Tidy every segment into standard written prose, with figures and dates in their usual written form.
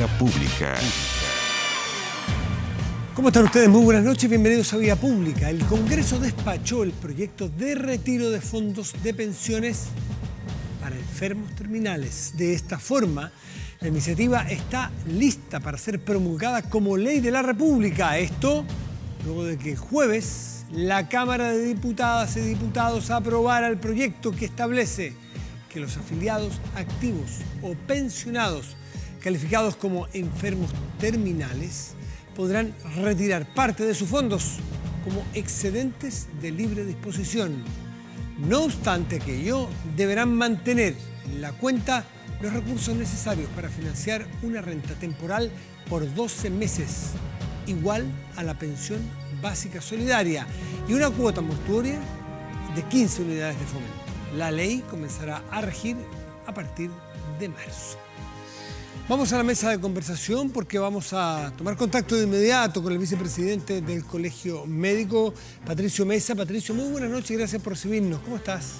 Vía Pública. ¿Cómo están ustedes? Muy buenas noches, bienvenidos a Vía Pública. El Congreso despachó el proyecto de retiro de fondos de pensiones para enfermos terminales. De esta forma, la iniciativa está lista para ser promulgada como ley de la República. Esto luego de que el jueves la Cámara de Diputadas y Diputados aprobara el proyecto que establece que los afiliados activos o pensionados calificados como enfermos terminales podrán retirar parte de sus fondos como excedentes de libre disposición. No obstante aquello, deberán mantener en la cuenta los recursos necesarios para financiar una renta temporal por 12 meses, igual a la pensión básica solidaria, y una cuota mortuoria de 15 unidades de fomento. La ley comenzará a regir a partir de marzo. Vamos a la mesa de conversación porque vamos a tomar contacto de inmediato con el vicepresidente del Colegio Médico, Patricio Mesa. Patricio, muy buenas noches y gracias por recibirnos. ¿Cómo estás?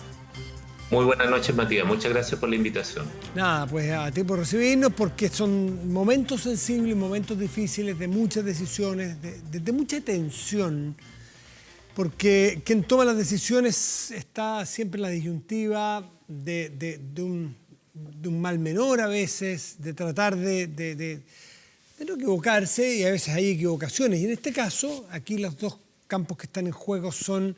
Muy buenas noches, Matías. Muchas gracias por la invitación. Nada, pues a ti por recibirnos porque son momentos sensibles, momentos difíciles, de muchas decisiones, de mucha tensión, porque quien toma las decisiones está siempre en la disyuntiva de un mal menor a veces, de tratar de no equivocarse, y a veces hay equivocaciones. Y en este caso, aquí los dos campos que están en juego son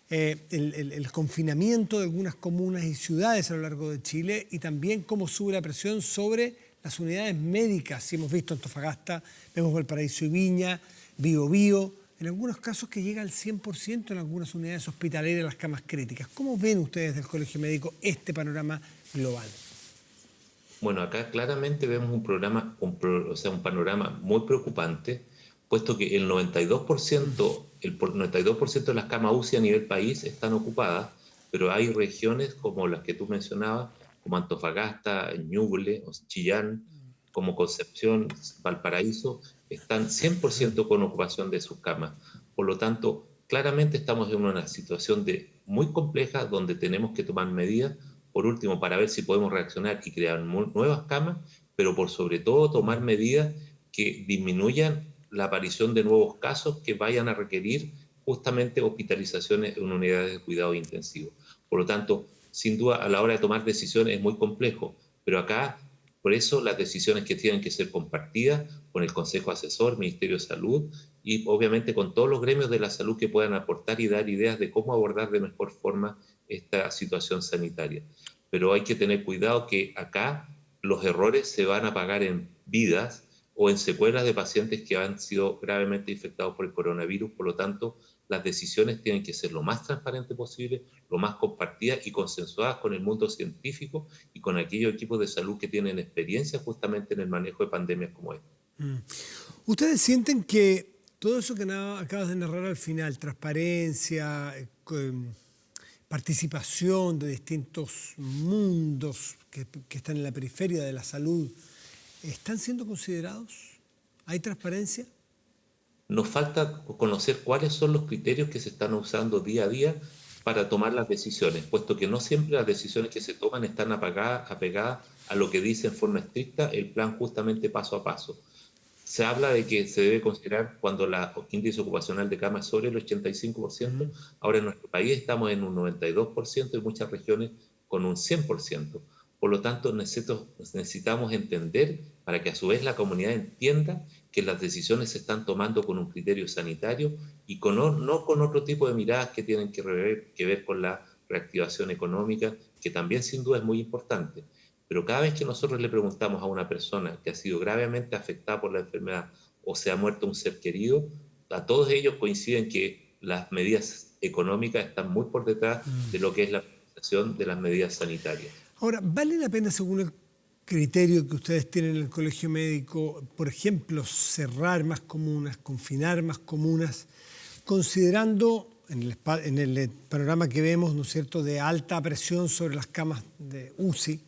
el confinamiento de algunas comunas y ciudades a lo largo de Chile y también cómo sube la presión sobre las unidades médicas. Si hemos visto Antofagasta, vemos Valparaíso y Viña, Biobío, en algunos casos que llega al 100% en algunas unidades hospitalarias las camas críticas. ¿Cómo ven ustedes del Colegio Médico este panorama global? Bueno, acá claramente vemos un panorama muy preocupante, puesto que el 92% de las camas UCI a nivel país están ocupadas, pero hay regiones como las que tú mencionabas, como Antofagasta, Ñuble, Chillán, como Concepción, Valparaíso, están 100% con ocupación de sus camas. Por lo tanto, claramente estamos en una situación muy compleja donde tenemos que tomar medidas, por último, para ver si podemos reaccionar y crear nuevas camas, pero por sobre todo tomar medidas que disminuyan la aparición de nuevos casos que vayan a requerir justamente hospitalizaciones en unidades de cuidado intensivo. Por lo tanto, sin duda, a la hora de tomar decisiones es muy complejo, pero acá, por eso, las decisiones que tienen que ser compartidas con el Consejo Asesor, Ministerio de Salud y obviamente con todos los gremios de la salud que puedan aportar y dar ideas de cómo abordar de mejor forma esta situación sanitaria. Pero hay que tener cuidado que acá los errores se van a pagar en vidas o en secuelas de pacientes que han sido gravemente infectados por el coronavirus. Por lo tanto, las decisiones tienen que ser lo más transparentes posible, lo más compartidas y consensuadas con el mundo científico y con aquellos equipos de salud que tienen experiencia justamente en el manejo de pandemias como esta. ¿Ustedes sienten que todo eso que acabas de narrar al final, transparencia, participación de distintos mundos que están en la periferia de la salud, están siendo considerados? ¿Hay transparencia? Nos falta conocer cuáles son los criterios que se están usando día a día para tomar las decisiones, puesto que no siempre las decisiones que se toman están apegadas a lo que dice en forma estricta el plan justamente paso a paso. Se habla de que se debe considerar cuando el índice ocupacional de cama es sobre el 85%, ahora en nuestro país estamos en un 92% y muchas regiones con un 100%. Por lo tanto, necesitamos entender para que a su vez la comunidad entienda que las decisiones se están tomando con un criterio sanitario y no con otro tipo de miradas que tienen que ver con la reactivación económica, que también sin duda es muy importante. Pero cada vez que nosotros le preguntamos a una persona que ha sido gravemente afectada por la enfermedad o se ha muerto un ser querido, a todos ellos coinciden que las medidas económicas están muy por detrás de lo que es la aplicación de las medidas sanitarias. Ahora, ¿vale la pena, según el criterio que ustedes tienen en el Colegio Médico, por ejemplo, cerrar más comunas, confinar más comunas, considerando en el panorama que vemos, ¿no es cierto?, de alta presión sobre las camas de UCI,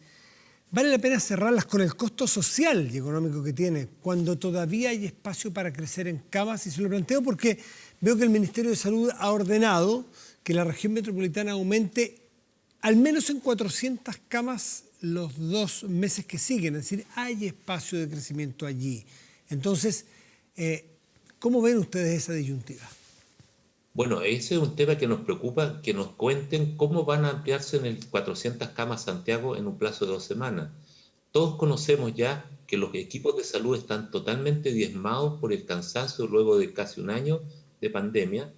¿vale la pena cerrarlas con el costo social y económico que tiene, cuando todavía hay espacio para crecer en camas? Y se lo planteo porque veo que el Ministerio de Salud ha ordenado que la región metropolitana aumente al menos en 400 camas los 2 meses que siguen, es decir, hay espacio de crecimiento allí. Entonces, ¿cómo ven ustedes esa disyuntiva? Bueno, ese es un tema que nos preocupa, que nos cuenten cómo van a ampliarse en el 400 camas Santiago en un plazo de 2 semanas. Todos conocemos ya que los equipos de salud están totalmente diezmados por el cansancio luego de casi un año de pandemia.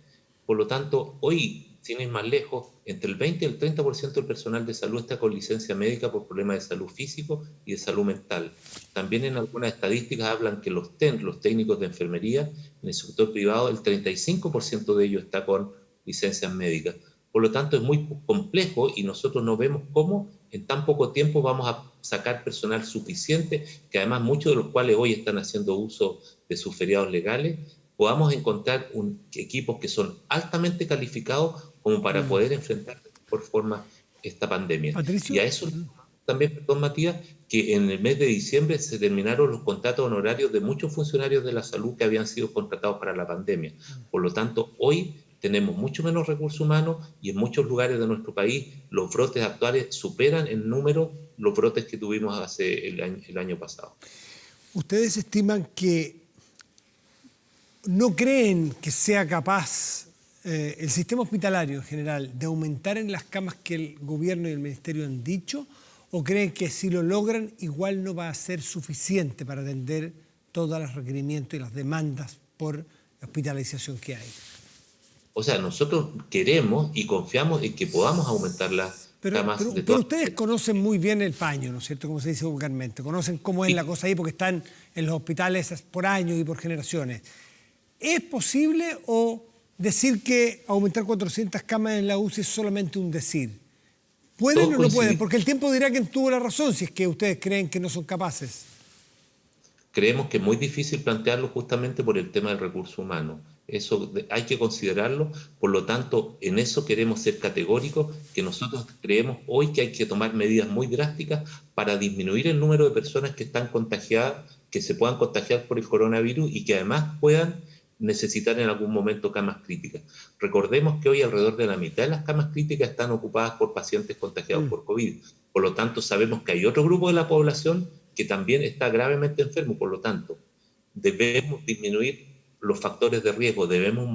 Por lo tanto, hoy, sin ir más lejos, entre el 20 y el 30% del personal de salud está con licencia médica por problemas de salud físico y de salud mental. También en algunas estadísticas hablan que los técnicos de enfermería, en el sector privado, el 35% de ellos está con licencias médicas. Por lo tanto, es muy complejo y nosotros no vemos cómo en tan poco tiempo vamos a sacar personal suficiente, que además muchos de los cuales hoy están haciendo uso de sus feriados legales, podamos encontrar equipos que son altamente calificados como para poder enfrentar de mejor forma esta pandemia. Y Patricio. a eso también, perdón Matías, que en el mes de diciembre se terminaron los contratos honorarios de muchos funcionarios de la salud que habían sido contratados para la pandemia. Por lo tanto, hoy tenemos mucho menos recursos humanos y en muchos lugares de nuestro país los brotes actuales superan en número los brotes que tuvimos hace el año pasado. ¿Ustedes estiman que no creen que sea capaz el sistema hospitalario en general de aumentar en las camas que el gobierno y el ministerio han dicho? ¿O creen que si lo logran igual no va a ser suficiente para atender todos los requerimientos y las demandas por hospitalización que hay? O sea, nosotros queremos y confiamos en que podamos aumentar las camas de Pero todas. ustedes conocen muy bien el paño, ¿no es cierto? Como se dice vulgarmente. Conocen cómo es la cosa ahí porque están en los hospitales por años y por generaciones. ¿Es posible o decir que aumentar 400 camas en la UCI es solamente un decir? ¿Pueden o no pueden? Porque el tiempo dirá quién tuvo la razón si es que ustedes creen que no son capaces. Creemos que es muy difícil plantearlo justamente por el tema del recurso humano. Eso hay que considerarlo, por lo tanto, en eso queremos ser categóricos, que nosotros creemos hoy que hay que tomar medidas muy drásticas para disminuir el número de personas que están contagiadas, que se puedan contagiar por el coronavirus y que además puedan necesitar en algún momento camas críticas. Recordemos que hoy alrededor de la mitad de las camas críticas están ocupadas por pacientes contagiados por COVID. Por lo tanto, sabemos que hay otro grupo de la población que también está gravemente enfermo. Por lo tanto, debemos disminuir los factores de riesgo, debemos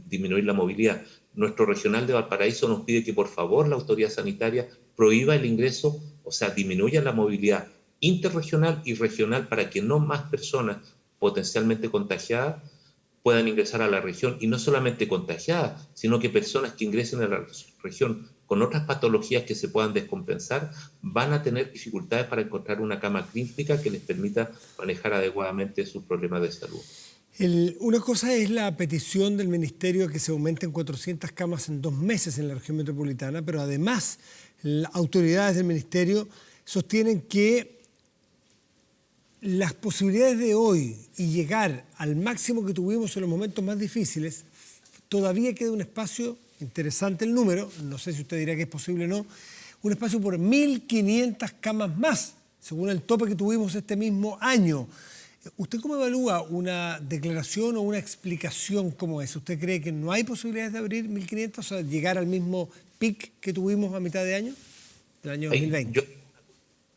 disminuir la movilidad. Nuestro regional de Valparaíso nos pide que por favor la autoridad sanitaria prohíba el ingreso, o sea, disminuya la movilidad interregional y regional para que no más personas potencialmente contagiadas puedan ingresar a la región, y no solamente contagiadas, sino que personas que ingresen a la región con otras patologías que se puedan descompensar van a tener dificultades para encontrar una cama clínica que les permita manejar adecuadamente sus problemas de salud. Una cosa es la petición del ministerio que se aumenten 400 camas en 2 meses en la región metropolitana, pero además las autoridades del ministerio sostienen que las posibilidades de hoy y llegar al máximo que tuvimos en los momentos más difíciles, todavía queda un espacio, interesante el número, no sé si usted dirá que es posible o no, un espacio por 1.500 camas más, según el tope que tuvimos este mismo año. ¿Usted cómo evalúa una declaración o una explicación como esa? ¿Usted cree que no hay posibilidades de abrir 1.500, o sea, llegar al mismo pic que tuvimos a mitad de año, del año 2020? Yo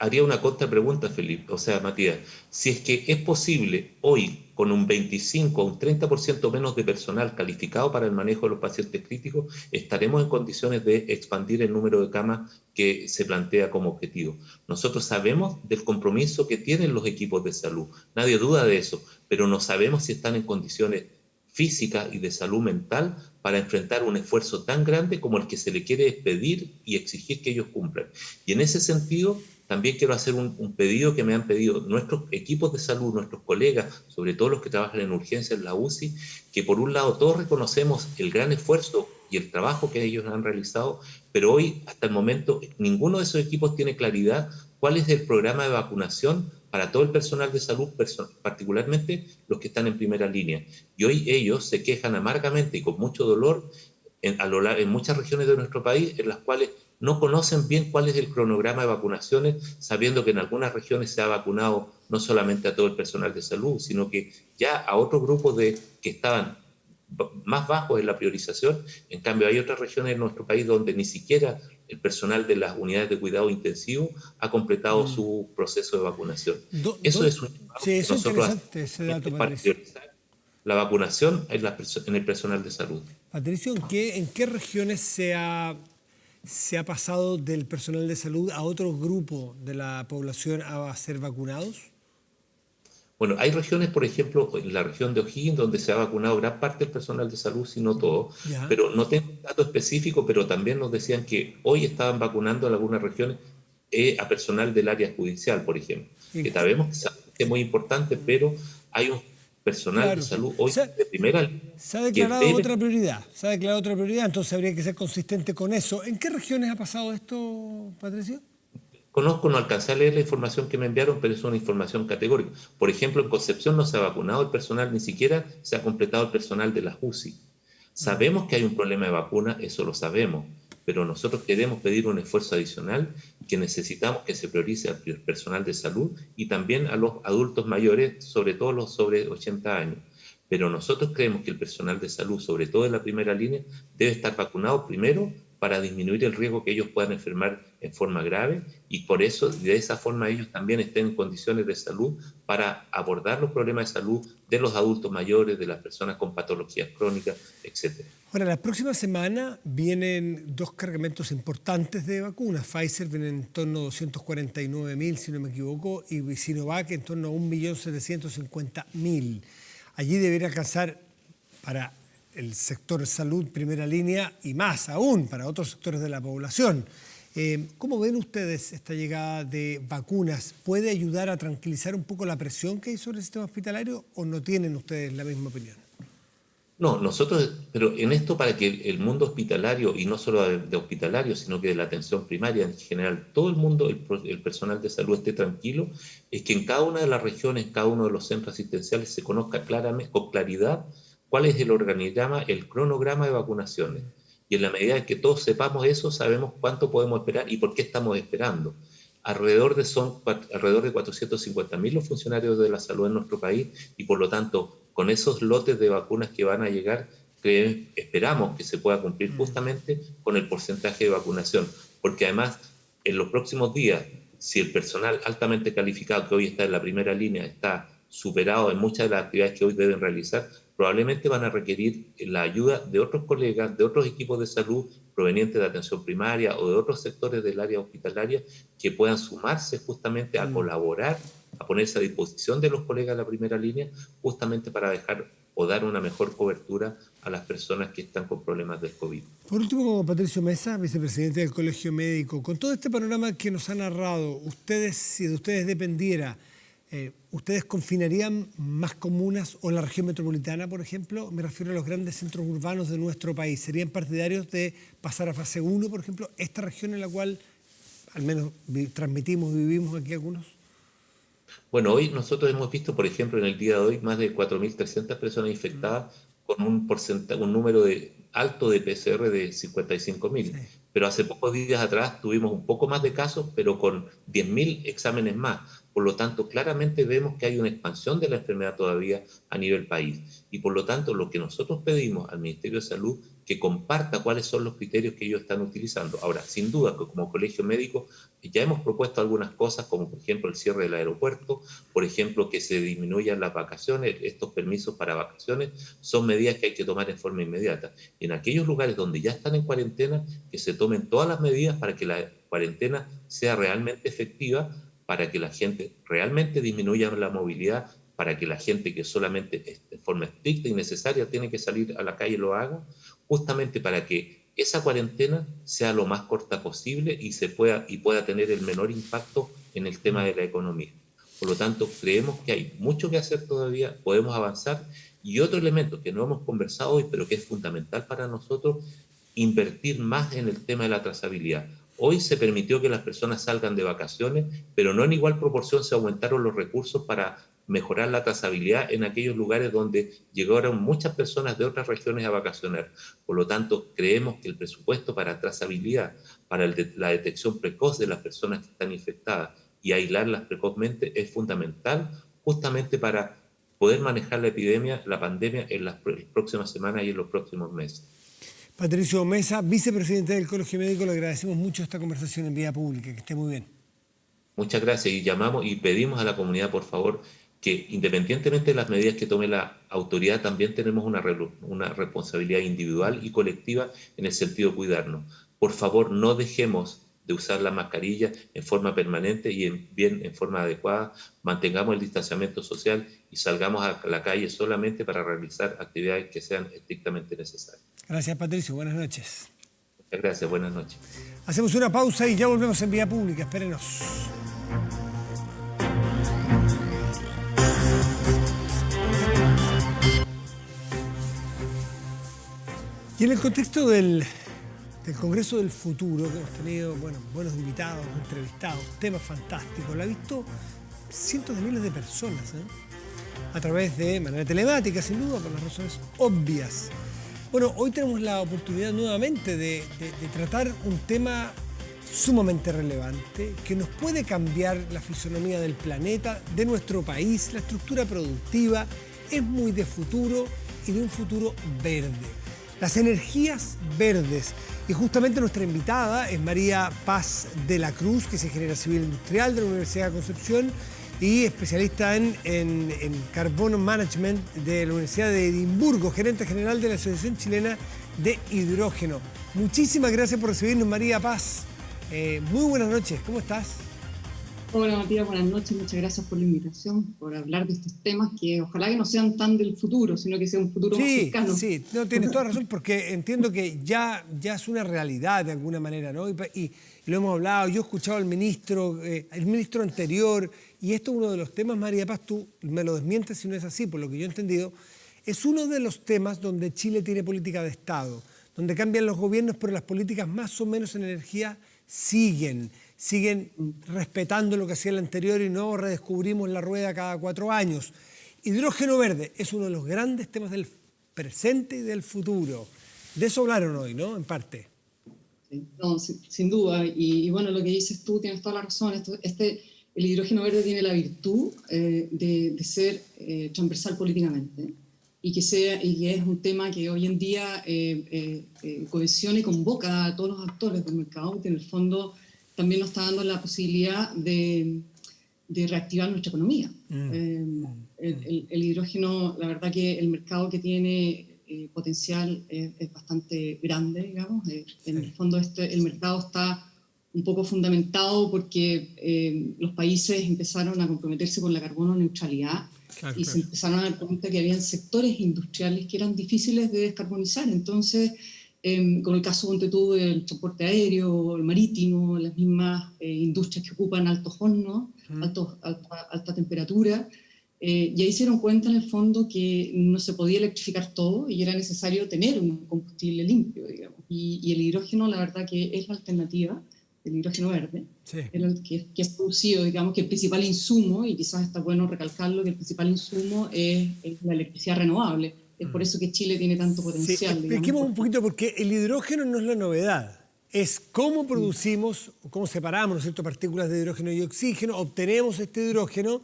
haría una contrapregunta, Felipe, o sea, Matías, si es que es posible hoy, con un 25 o un 30% menos de personal calificado para el manejo de los pacientes críticos, estaremos en condiciones de expandir el número de camas que se plantea como objetivo. Nosotros sabemos del compromiso que tienen los equipos de salud, nadie duda de eso, pero no sabemos si están en condiciones físicas y de salud mental para enfrentar un esfuerzo tan grande como el que se le quiere pedir y exigir que ellos cumplan. Y en ese sentido, también quiero hacer un pedido que me han pedido nuestros equipos de salud, nuestros colegas, sobre todo los que trabajan en urgencias en la UCI, que por un lado todos reconocemos el gran esfuerzo y el trabajo que ellos han realizado, pero hoy, hasta el momento, ninguno de esos equipos tiene claridad cuál es el programa de vacunación para todo el personal de salud, particularmente los que están en primera línea. Y hoy ellos se quejan amargamente y con mucho dolor en muchas regiones de nuestro país, en las cuales no conocen bien cuál es el cronograma de vacunaciones, sabiendo que en algunas regiones se ha vacunado no solamente a todo el personal de salud, sino que ya a otros grupos que estaban más bajos en la priorización. En cambio, hay otras regiones en nuestro país donde ni siquiera el personal de las unidades de cuidado intensivo ha completado Mm. su proceso de vacunación. Do- Eso do- es un llamado sí, que eso es nosotros interesante, ese dato, hacemos para Patricio. priorizar la vacunación en el personal de salud. Patricio, ¿en qué regiones se ha pasado del personal de salud a otro grupo de la población a ser vacunados? Bueno, hay regiones, por ejemplo, en la región de O'Higgins, donde se ha vacunado gran parte del personal de salud, si no todo, Ya. pero no tengo un dato específico, pero también nos decían que hoy estaban vacunando en algunas regiones a personal del área judicial, por ejemplo, ¿En que qué- sabemos que es muy importante, pero hay un personal de Claro, sí. salud hoy Se, de primera línea se ha que declarado debe. otra prioridad, entonces habría que ser consistente con eso. ¿En qué regiones ha pasado esto, Patricio? Conozco, no alcancé a leer la información que me enviaron, pero es una información categórica. Por ejemplo, en Concepción no se ha vacunado el personal, ni siquiera se ha completado el personal de la UCI. Sabemos que hay un problema de vacuna, eso lo sabemos, pero nosotros queremos pedir un esfuerzo adicional que necesitamos que se priorice al personal de salud y también a los adultos mayores, sobre todo los sobre 80 años. Pero nosotros creemos que el personal de salud, sobre todo en la primera línea, debe estar vacunado primero para disminuir el riesgo que ellos puedan enfermar en forma grave y por eso, de esa forma, ellos también estén en condiciones de salud para abordar los problemas de salud de los adultos mayores, de las personas con patologías crónicas, etc. Ahora, la próxima semana vienen dos cargamentos importantes de vacunas. Pfizer viene en torno a 249.000, si no me equivoco, y Sinovac en torno a 1.750.000. Allí debería alcanzar para el sector salud primera línea y más aún para otros sectores de la población. ¿Cómo ven ustedes esta llegada de vacunas? ¿Puede ayudar a tranquilizar un poco la presión que hay sobre el sistema hospitalario o no tienen ustedes la misma opinión? No, nosotros, pero en esto para que el mundo hospitalario, y no solo de hospitalario, sino que de la atención primaria en general, todo el mundo, el personal de salud esté tranquilo, es que en cada una de las regiones, en cada uno de los centros asistenciales se conozca claramente, con claridad, cuál es el organigrama, el cronograma de vacunaciones. Y en la medida en que todos sepamos eso, sabemos cuánto podemos esperar y por qué estamos esperando. Alrededor de 450.000 los funcionarios de la salud en nuestro país y por lo tanto con esos lotes de vacunas que van a llegar, esperamos que se pueda cumplir justamente con el porcentaje de vacunación, porque además en los próximos días, si el personal altamente calificado que hoy está en la primera línea está superado en muchas de las actividades que hoy deben realizar, probablemente van a requerir la ayuda de otros colegas, de otros equipos de salud provenientes de atención primaria o de otros sectores del área hospitalaria que puedan sumarse justamente a colaborar, a ponerse a disposición de los colegas de la primera línea, justamente para dejar o dar una mejor cobertura a las personas que están con problemas del COVID. Por último, Patricio Mesa, vicepresidente del Colegio Médico, con todo este panorama que nos ha narrado, ustedes, si de ustedes dependiera, ¿ustedes confinarían más comunas o la región metropolitana, por ejemplo? Me refiero a los grandes centros urbanos de nuestro país. ¿Serían partidarios de pasar a fase 1, por ejemplo, esta región en la cual al menos transmitimos y vivimos aquí algunos? Bueno, hoy nosotros hemos visto, por ejemplo, en el día de hoy, más de 4.300 personas infectadas con un número alto de PCR de Sí. 55.000. Pero hace pocos días atrás tuvimos un poco más de casos, pero con 10.000 exámenes más. Por lo tanto, claramente vemos que hay una expansión de la enfermedad todavía a nivel país. Y por lo tanto, lo que nosotros pedimos al Ministerio de Salud, que comparta cuáles son los criterios que ellos están utilizando. Ahora, sin duda, que como colegio médico ya hemos propuesto algunas cosas, como por ejemplo el cierre del aeropuerto, por ejemplo que se disminuyan las vacaciones, estos permisos para vacaciones, son medidas que hay que tomar en forma inmediata. Y en aquellos lugares donde ya están en cuarentena, que se tomen todas las medidas para que la cuarentena sea realmente efectiva, para que la gente realmente disminuya la movilidad, para que la gente que solamente de forma estricta y necesaria tiene que salir a la calle lo haga, justamente para que esa cuarentena sea lo más corta posible y pueda tener el menor impacto en el tema de la economía. Por lo tanto, creemos que hay mucho que hacer todavía, podemos avanzar. Y otro elemento que no hemos conversado hoy, pero que es fundamental para nosotros, invertir más en el tema de la trazabilidad. Hoy se permitió que las personas salgan de vacaciones, pero no en igual proporción se aumentaron los recursos para mejorar la trazabilidad en aquellos lugares donde llegaron muchas personas de otras regiones a vacacionar. Por lo tanto, creemos que el presupuesto para trazabilidad, para la detección precoz de las personas que están infectadas y aislarlas precozmente es fundamental justamente para poder manejar la epidemia, la pandemia en las próximas semanas y en los próximos meses. Patricio Mesa, vicepresidente del Colegio Médico, le agradecemos mucho esta conversación en vía pública. Que esté muy bien. Muchas gracias y llamamos y pedimos a la comunidad, por favor, que independientemente de las medidas que tome la autoridad, también tenemos una responsabilidad individual y colectiva en el sentido de cuidarnos. Por favor, no dejemos de usar la mascarilla en forma permanente y en forma adecuada, mantengamos el distanciamiento social y salgamos a la calle solamente para realizar actividades que sean estrictamente necesarias. Gracias, Patricio. Buenas noches. Muchas gracias. Buenas noches. Hacemos una pausa y ya volvemos en vía pública. Espérenos. Y en el contexto del Congreso del Futuro, que hemos tenido buenos invitados, entrevistados, temas fantásticos, lo ha visto cientos de miles de personas, a través de manera telemática, sin duda, por las razones obvias. Bueno, hoy tenemos la oportunidad nuevamente de tratar un tema sumamente relevante que nos puede cambiar la fisonomía del planeta, de nuestro país, la estructura productiva, es muy de futuro y de un futuro verde. Las energías verdes. Y justamente nuestra invitada es María Paz de la Cruz, que es ingeniera civil industrial de la Universidad de Concepción y especialista en Carbon Management de la Universidad de Edimburgo, gerente general de la Asociación Chilena de Hidrógeno. Muchísimas gracias por recibirnos, María Paz. Muy buenas noches, ¿cómo estás? Hola Matías, buenas noches, muchas gracias por la invitación, por hablar de estos temas que ojalá que no sean tan del futuro, sino que sea un futuro más cercano. Sí, no, tienes toda razón, porque entiendo que ya es una realidad de alguna manera, ¿no? Y lo hemos hablado, yo he escuchado al ministro anterior, y esto es uno de los temas, María Paz, tú me lo desmientes si no es así, por lo que yo he entendido, es uno de los temas donde Chile tiene política de Estado, donde cambian los gobiernos, pero las políticas más o menos en energía siguen respetando lo que hacía el anterior y no redescubrimos la rueda cada 4 años. Hidrógeno verde es uno de los grandes temas del presente y del futuro. De eso hablaron hoy, ¿no? En parte. Sí, no, sin duda. Y bueno, lo que dices tú, tienes toda la razón. El hidrógeno verde tiene la virtud de ser transversal políticamente y que es un tema que hoy en día cohesiona y convoca a todos los actores del mercado, que en el fondo también nos está dando la posibilidad de reactivar nuestra economía. El hidrógeno, la verdad que el mercado que tiene potencial es bastante grande, digamos. En el fondo el mercado está un poco fundamentado porque los países empezaron a comprometerse con la carbono neutralidad. Claro. Se empezaron a dar cuenta que había sectores industriales que eran difíciles de descarbonizar. Entonces, con el caso del transporte aéreo, el marítimo, las mismas industrias que ocupan altos hornos, alta temperatura, y ahí se dieron cuenta en el fondo que no se podía electrificar todo y era necesario tener un combustible limpio, digamos. Y el hidrógeno, la verdad que es la alternativa, el hidrógeno verde, sí, que es producido, digamos, que el principal insumo, y quizás está bueno recalcarlo, que el principal insumo es la electricidad renovable. Es por eso que Chile tiene tanto potencial. Sí, expliquemos un poquito, porque el hidrógeno no es la novedad. Es cómo producimos, cómo separamos, ¿no es cierto?, partículas de hidrógeno y oxígeno, obtenemos este hidrógeno.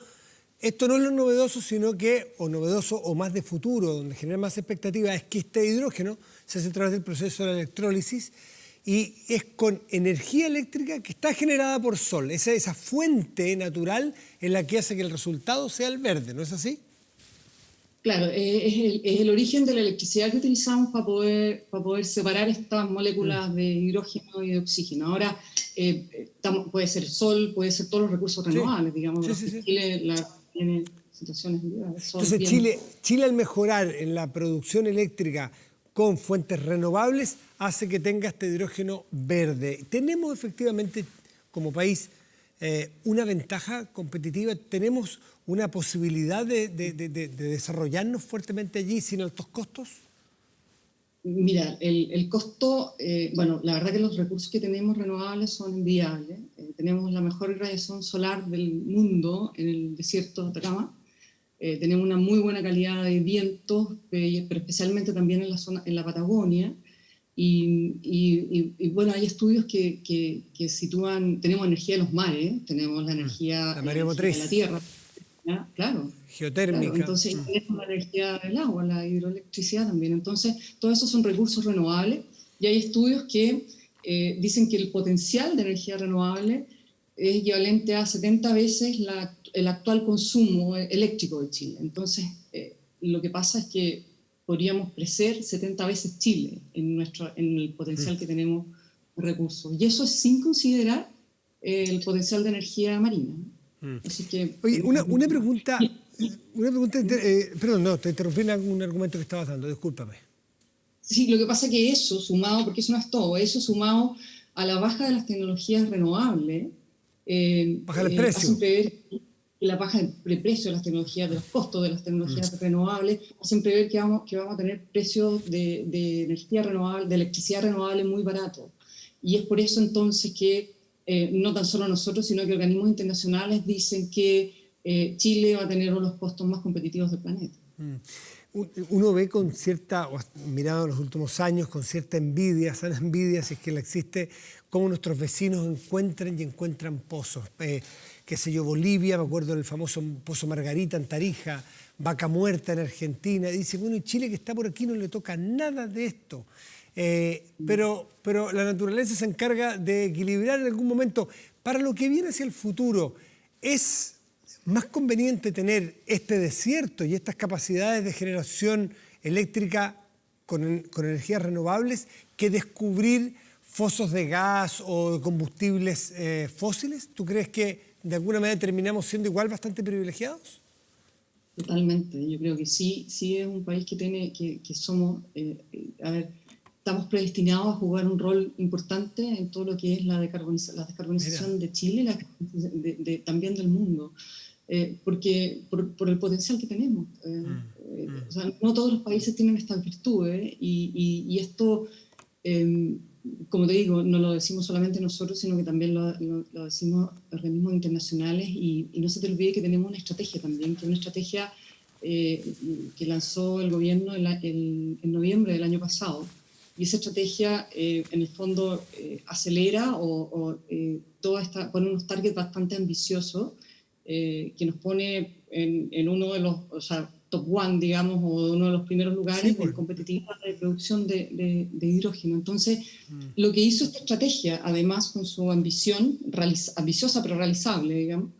Esto no es lo novedoso, sino que, o novedoso o más de futuro, donde genera más expectativa, es que este hidrógeno se hace a través del proceso de la electrólisis y es con energía eléctrica que está generada por sol. Esa fuente natural es la que hace que el resultado sea el verde, ¿no es así? Claro, es el origen de la electricidad que utilizamos para poder separar estas moléculas de hidrógeno y de oxígeno. Ahora, puede ser sol, puede ser todos los recursos renovables, digamos. Sí. Chile tiene situaciones de sol. Entonces, Chile al mejorar en la producción eléctrica con fuentes renovables hace que tenga este hidrógeno verde. Tenemos efectivamente como país una ventaja competitiva, tenemos una posibilidad de desarrollarnos fuertemente allí sin altos costos. Mira, el costo, bueno, la verdad que los recursos que tenemos renovables son enviables. Tenemos la mejor irradiación solar del mundo en el desierto de Atacama. Tenemos una muy buena calidad de vientos, pero especialmente también en la Patagonia. Y bueno, hay estudios que sitúan, tenemos energía de los mares, tenemos la energía de la tierra. Claro. Geotérmica. Claro, entonces tenemos la energía del agua, la hidroelectricidad también. Entonces, todos esos son recursos renovables Y hay estudios que dicen que el potencial de energía renovable es equivalente a 70 veces el actual consumo eléctrico de Chile. Entonces, lo que pasa es que podríamos crecer 70 veces Chile en el potencial que tenemos de recursos. Y eso es sin considerar el potencial de energía marina. Así que, oye, una pregunta, perdón, no, te interrumpí en algún argumento que estabas dando, discúlpame. Sí, lo que pasa es que eso sumado, porque eso no es todo, eso sumado a la baja de las tecnologías renovables, baja el precio. hacen prever que la baja del precio de las tecnologías, de los costos de las tecnologías renovables, hacen prever que vamos a tener precios de energía renovable, de electricidad renovable muy baratos. Y es por eso entonces que no tan solo nosotros, sino que organismos internacionales dicen que Chile va a tener uno de los costos más competitivos del planeta. Uno ve con cierta, mirado en los últimos años, con cierta envidia, sana envidia, si es que la existe, cómo nuestros vecinos encuentran pozos. Qué sé yo, Bolivia, me acuerdo del famoso Pozo Margarita en Tarija, Vaca Muerta en Argentina. Dice, bueno, y Chile que está por aquí no le toca nada de esto. Pero la naturaleza se encarga de equilibrar en algún momento. Para lo que viene hacia el futuro, ¿es más conveniente tener este desierto y estas capacidades de generación eléctrica con energías renovables que descubrir fosos de gas o de combustibles fósiles? ¿Tú crees que de alguna manera terminamos siendo igual bastante privilegiados? Totalmente, yo creo que sí es un país que somos, estamos predestinados a jugar un rol importante en todo lo que es la descarbonización de Chile, también del mundo. Porque por el potencial que tenemos. O sea, no todos los países tienen estas virtudes y esto, como te digo, no lo decimos solamente nosotros, sino que también lo decimos organismos internacionales y no se te olvide que tenemos una estrategia también, que es una estrategia que lanzó el gobierno en noviembre del año pasado. Y esa estrategia, en el fondo, acelera pone unos targets bastante ambiciosos, que nos pone en uno de los, o sea, top one, digamos, o uno de los primeros lugares de competitividad de producción de hidrógeno. Entonces, lo que hizo esta estrategia, además con su ambición, ambiciosa pero realizable, digamos,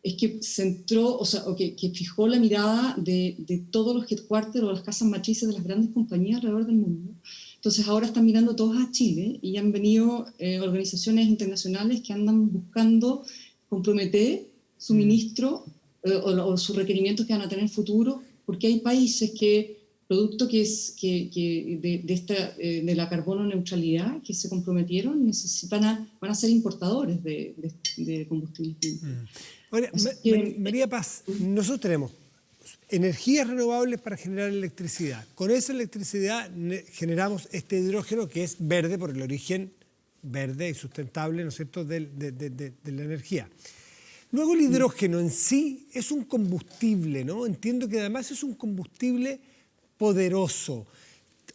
es que centró, que fijó la mirada de todos los headquarters o las casas matrices de las grandes compañías alrededor del mundo. Entonces, ahora están mirando todos a Chile y han venido organizaciones internacionales que andan buscando comprometer suministro o sus requerimientos que van a tener en el futuro, porque hay países que, producto de la carbono neutralidad que se comprometieron, van a ser importadores de combustibles. Ahora, María Paz, nosotros tenemos energías renovables para generar electricidad. Con esa electricidad generamos este hidrógeno que es verde por el origen verde y sustentable, ¿no es cierto?, de la energía. Luego el hidrógeno en sí es un combustible, ¿no? Entiendo que además es un combustible poderoso.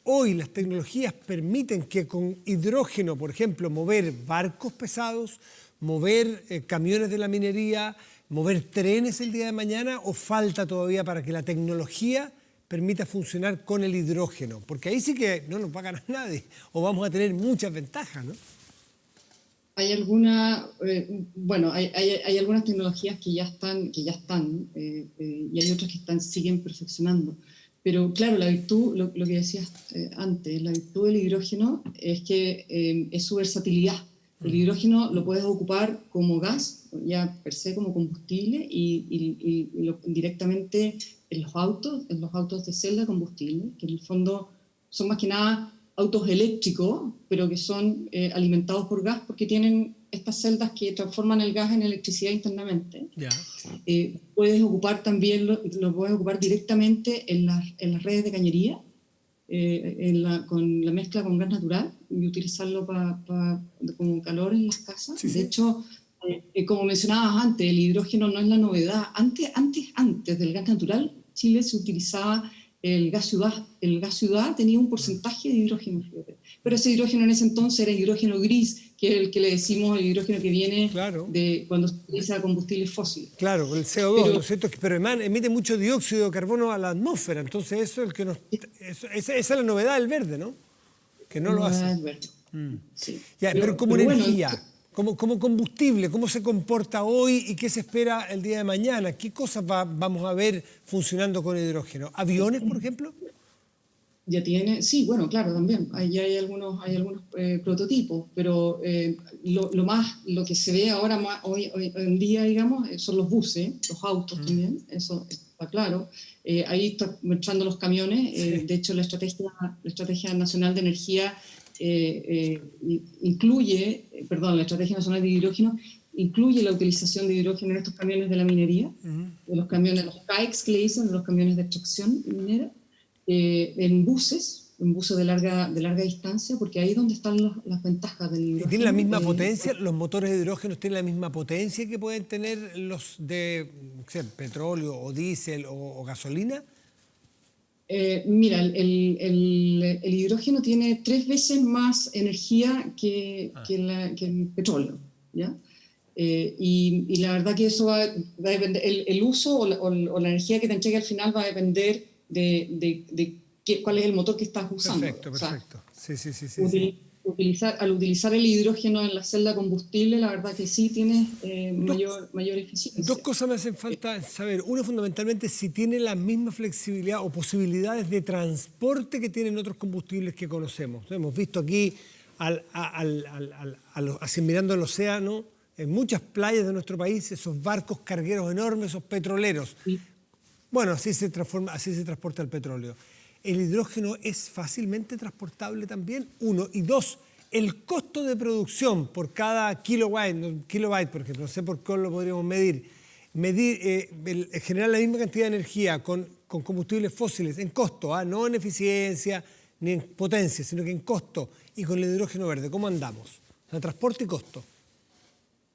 Hoy las tecnologías permiten que con hidrógeno, por ejemplo, mover barcos pesados, mover camiones de la minería, mover trenes el día de mañana, ¿o falta todavía para que la tecnología permita funcionar con el hidrógeno? Porque ahí sí que no nos va a ganar nadie, o vamos a tener muchas ventajas, ¿no? Hay algunas tecnologías que ya están y hay otras que siguen perfeccionando. Pero claro, la virtud, lo que decías antes, la virtud del hidrógeno es que es su versatilidad. El hidrógeno lo puedes ocupar como gas, ya per se como combustible, y directamente en los autos de celda combustible, que en el fondo son más que nada autos eléctricos, pero que son alimentados por gas porque tienen estas celdas que transforman el gas en electricidad internamente. Puedes ocupar también, lo puedes ocupar directamente en las redes de cañería, con la mezcla con gas natural y utilizarlo como calor en las casas. Sí, de hecho, como mencionabas antes, el hidrógeno no es la novedad. Antes del gas natural, Chile se utilizaba el gas ciudad. El gas ciudad tenía un porcentaje de hidrógeno, pero ese hidrógeno en ese entonces era hidrógeno gris, que es el que le decimos el hidrógeno que viene de cuando se utiliza combustibles fósiles. Claro, el CO2, ¿no es cierto? Pero emite mucho dióxido de carbono a la atmósfera, entonces eso es el que esa es la novedad del verde, ¿no? que no lo hace. Es verde. Sí. Ya, pero como energía, bueno, como combustible, ¿cómo se comporta hoy y qué se espera el día de mañana? ¿Qué cosas vamos a ver funcionando con hidrógeno? ¿Aviones, por ejemplo? ya tiene, sí, bueno, claro, también. Ahí hay algunos prototipos, pero lo que se ve ahora hoy en día, digamos, son los buses, los autos también, eso está claro. Ahí está echando los camiones. Sí. De hecho, la Estrategia Nacional de Energía incluye, la Estrategia Nacional de Hidrógeno incluye la utilización de hidrógeno en estos camiones de la minería, de los camiones, los CAEX que le dicen, de los camiones de extracción minera, en buses de larga distancia, porque ahí es donde están las ventajas del hidrógeno. ¿Tienen la misma potencia? ¿Los motores de hidrógeno tienen la misma potencia que pueden tener los de petróleo o diésel o gasolina? Mira, el hidrógeno tiene 3 veces más energía que el petróleo, ¿ya? Y la verdad que eso va a depender, el uso o la energía que te entregue al final va a depender de cuál es el motor que estás usando. Perfecto. O sea, Sí. Al utilizar el hidrógeno en la celda combustible, la verdad que sí tiene mayor eficiencia. 2 cosas me hacen falta saber. Una, fundamentalmente, si tiene la misma flexibilidad o posibilidades de transporte que tienen otros combustibles que conocemos. Hemos visto aquí, así mirando el océano, en muchas playas de nuestro país, esos barcos cargueros enormes, esos petroleros. Sí. Bueno, así se transporta el petróleo. ¿El hidrógeno es fácilmente transportable también? 1. Y 2, el costo de producción por cada kilobyte, por ejemplo, no sé por qué lo podríamos medir, generar la misma cantidad de energía con combustibles fósiles en costo, no en eficiencia ni en potencia, sino que en costo, y con el hidrógeno verde, ¿cómo andamos? O sea, transporte y costo.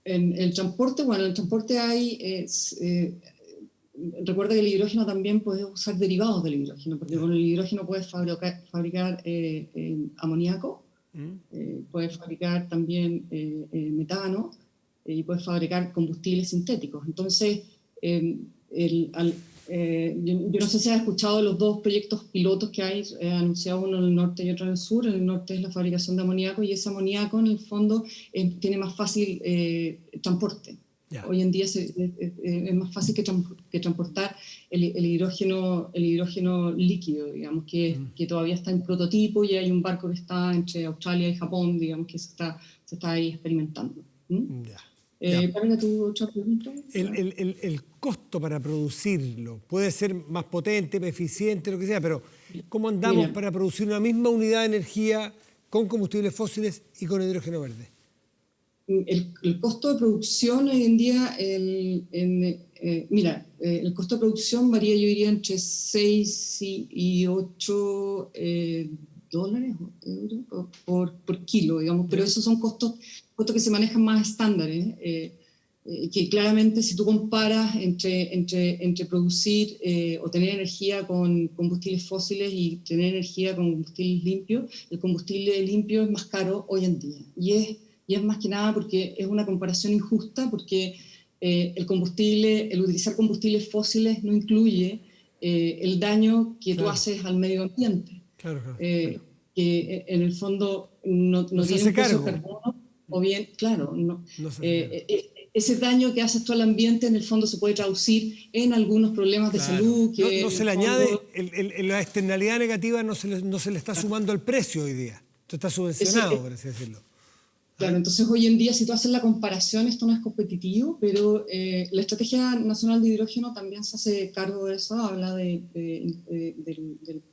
En el transporte hay... recuerda que el hidrógeno también puedes usar derivados del hidrógeno, porque con el hidrógeno puedes fabricar amoníaco, puedes fabricar también metano, y puedes fabricar combustibles sintéticos. Entonces, yo no sé si has escuchado los 2 proyectos pilotos que hay, anunciado uno en el norte y otro en el sur. En el norte es la fabricación de amoníaco, y ese amoníaco en el fondo tiene más fácil transporte. Ya. Hoy en día es más fácil que transportar el hidrógeno líquido, digamos, que todavía está en prototipo, y hay un barco que está entre Australia y Japón, digamos, que se está ahí experimentando. ¿Cuál tu otra pregunta? El costo para producirlo puede ser más potente, más eficiente, lo que sea, pero ¿cómo andamos para producir una misma unidad de energía con combustibles fósiles y con hidrógeno verde? El costo de producción hoy en día, el costo de producción varía, yo diría, entre 6 y 8 dólares o euros por kilo, digamos, pero esos son costos que se manejan más estándares, que claramente si tú comparas entre producir o tener energía con combustibles fósiles y tener energía con combustibles limpios, el combustible limpio es más caro hoy en día, y es más que nada porque es una comparación injusta, porque el utilizar combustibles fósiles no incluye el daño que tú haces al medio ambiente. Claro. Que en el fondo no tiene un peso de carbono, o bien, claro, ese daño que haces tú al ambiente en el fondo se puede traducir en algunos problemas de salud. Que no se le añade, la externalidad negativa no se le está sumando al precio hoy día. Esto está subvencionado, por así decirlo. Claro, entonces hoy en día, si tú haces la comparación, esto no es competitivo, pero la Estrategia Nacional de Hidrógeno también se hace cargo de eso, habla de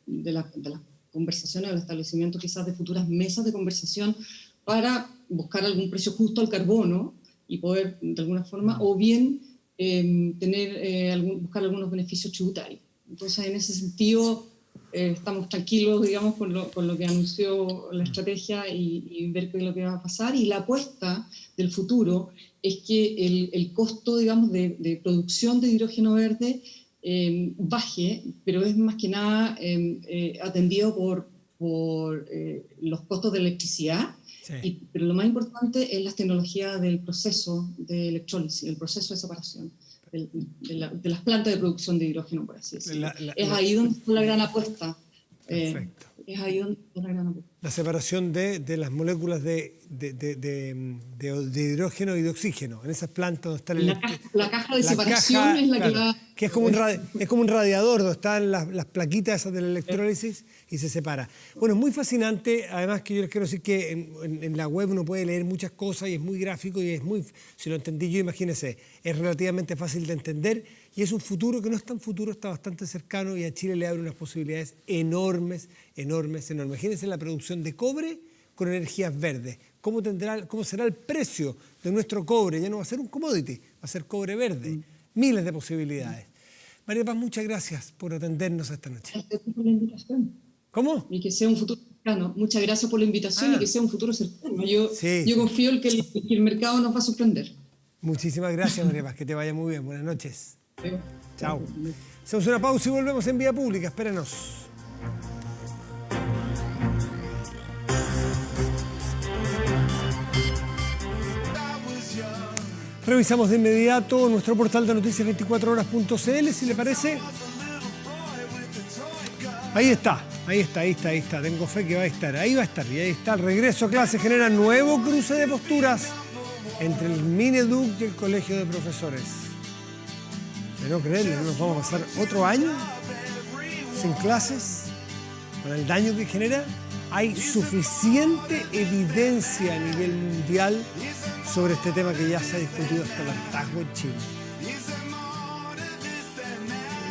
las conversaciones, del establecimiento quizás de futuras mesas de conversación para buscar algún precio justo al carbono y poder, de alguna forma, o bien buscar algunos beneficios tributarios. Entonces, en ese sentido, estamos tranquilos, digamos, con lo que anunció la estrategia y ver qué es lo que va a pasar. Y la apuesta del futuro es que el costo, digamos, de producción de hidrógeno verde baje, pero es más que nada atendido por los costos de electricidad. Sí. Pero lo más importante es las tecnologías del proceso de electrólisis, el proceso de separación de las plantas de producción de hidrógeno, por así decirlo. Es ahí donde está la gran apuesta. Perfecto. Es ahí donde Otra gran apuesta. La separación de las moléculas de hidrógeno y de oxígeno. En esas plantas donde están La caja de separación es la que va... Que es como un radiador donde están las plaquitas esas de la electrólisis y se separa. Bueno, es muy fascinante. Además que yo les quiero decir que en la web uno puede leer muchas cosas y es muy gráfico y es muy, si lo entendí yo, imagínense, es relativamente fácil de entender y es un futuro que no es tan futuro, está bastante cercano y a Chile le abre unas posibilidades enormes, enormes, enormes. Imagínense la producción de cobre con energías verdes. ¿Cómo será el precio de nuestro cobre? Ya no va a ser un commodity, va a ser cobre verde. Miles de posibilidades. María Paz, muchas gracias por atendernos esta noche. Gracias por la invitación. ¿Cómo? Y que sea un futuro cercano. Muchas gracias por la invitación y que sea un futuro cercano. Yo confío en que el mercado nos va a sorprender. Muchísimas gracias, María Paz. Que te vaya muy bien. Buenas noches. Chao. Hacemos una pausa y volvemos en Vía Pública. Espérenos. Revisamos de inmediato nuestro portal de noticias 24horas.cl, si le parece. Ahí está. Tengo fe que va a estar. Ahí va a estar. Y ahí está. El regreso a clase genera nuevo cruce de posturas entre el Mineduc y el Colegio de Profesores. De no creerle, ¿no nos vamos a pasar otro año sin clases? Con el daño que genera. Hay suficiente evidencia a nivel mundial sobre este tema que ya se ha discutido hasta el hartazgo en Chile.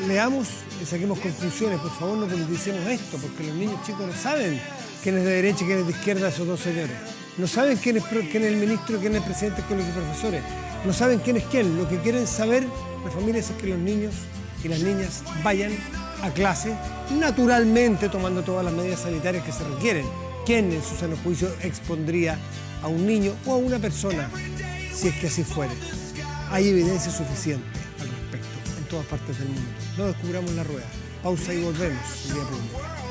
Leamos y saquemos conclusiones. Por favor, no politicemos esto, porque los niños chicos no saben quién es de derecha y quién es de izquierda, esos dos señores. No saben quién es el ministro y quién es el presidente del Colegio de Profesores. No saben quién es quién. Lo que quieren saber las familias es que los niños y las niñas vayan a clase, naturalmente tomando todas las medidas sanitarias que se requieren. ¿Quién en su sano juicio expondría a un niño o a una persona si es que así fuera? Hay evidencia suficiente al respecto en todas partes del mundo. No descubramos la rueda. Pausa y volvemos. Vía Pública.